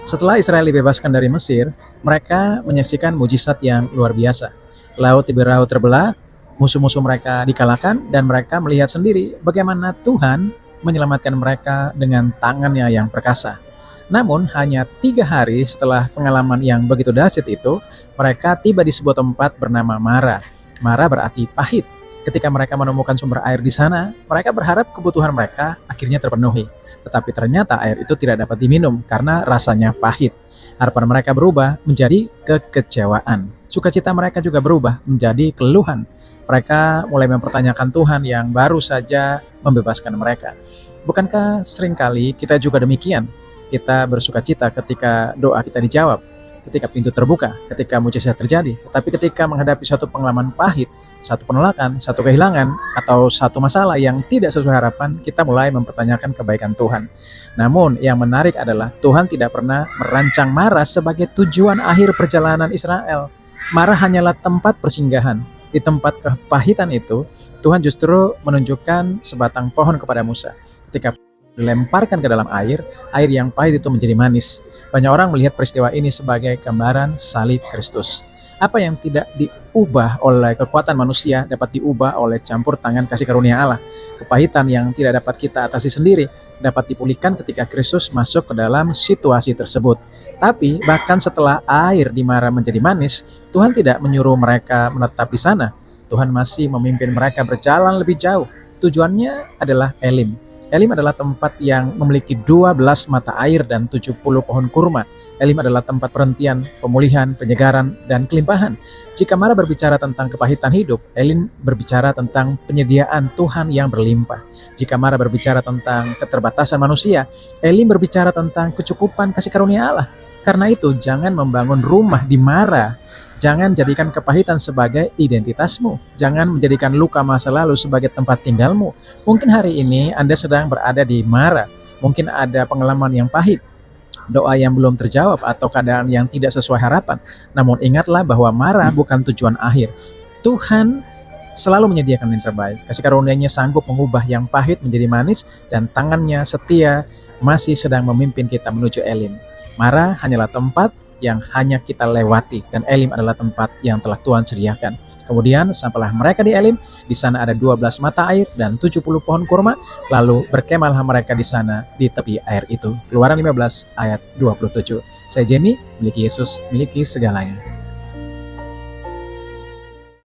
Setelah Israel dibebaskan dari Mesir, mereka menyaksikan mujizat yang luar biasa. Laut Tiberau terbelah, musuh-musuh mereka dikalahkan, dan mereka melihat sendiri bagaimana Tuhan menyelamatkan mereka dengan tangannya yang perkasa. Namun, hanya 3 hari setelah pengalaman yang begitu dahsyat itu, mereka tiba di sebuah tempat bernama Mara. Mara berarti pahit. Ketika mereka menemukan sumber air di sana, mereka berharap kebutuhan mereka akhirnya terpenuhi. Tetapi ternyata air itu tidak dapat diminum karena rasanya pahit. Harapan mereka berubah menjadi kekecewaan. Sukacita mereka juga berubah menjadi keluhan. Mereka mulai mempertanyakan Tuhan yang baru saja membebaskan mereka. Bukankah seringkali kita juga demikian? Kita bersukacita ketika doa kita dijawab, ketika pintu terbuka, ketika mujizat terjadi. Tapi ketika menghadapi suatu pengalaman pahit, satu penolakan, satu kehilangan, atau satu masalah yang tidak sesuai harapan, kita mulai mempertanyakan kebaikan Tuhan. Namun yang menarik adalah Tuhan tidak pernah merancang Mara sebagai tujuan akhir perjalanan Israel. Mara hanyalah tempat persinggahan. Di tempat kepahitan itu, Tuhan justru menunjukkan sebatang pohon kepada Musa. Ketika dilemparkan ke dalam air yang pahit itu menjadi manis. Banyak orang melihat peristiwa ini sebagai gambaran salib Kristus. Apa yang tidak diubah oleh kekuatan manusia dapat diubah oleh campur tangan kasih karunia Allah. Kepahitan yang tidak dapat kita atasi sendiri dapat dipulihkan ketika Kristus masuk ke dalam situasi tersebut. Tapi bahkan setelah air di Mara menjadi manis, Tuhan tidak menyuruh mereka menetap di sana. Tuhan masih memimpin mereka berjalan lebih jauh. Tujuannya adalah Elim. Elim adalah tempat yang memiliki 12 mata air dan 70 pohon kurma. Elim adalah tempat perhentian, pemulihan, penyegaran, dan kelimpahan. Jika Mara berbicara tentang kepahitan hidup, Elim berbicara tentang penyediaan Tuhan yang berlimpah. Jika Mara berbicara tentang keterbatasan manusia, Elim berbicara tentang kecukupan kasih karunia Allah. Karena itu, jangan membangun rumah di Mara. Jangan jadikan kepahitan sebagai identitasmu. Jangan menjadikan luka masa lalu sebagai tempat tinggalmu. Mungkin hari ini Anda sedang berada di Mara. Mungkin ada pengalaman yang pahit, doa yang belum terjawab, atau keadaan yang tidak sesuai harapan. Namun ingatlah bahwa Mara bukan tujuan akhir. Tuhan selalu menyediakan yang terbaik. Kasih karunia-Nya sanggup mengubah yang pahit menjadi manis, dan tangannya setia masih sedang memimpin kita menuju Elim. Mara hanyalah tempat yang hanya kita lewati, dan Elim adalah tempat yang telah Tuhan sediakan. Kemudian sampailah mereka di Elim. Di sana ada 12 mata air dan 70 pohon kurma. Lalu berkemahlah mereka di sana di tepi air itu. Keluaran 15 ayat 27. Saya Jamie, miliki Yesus, miliki segalanya.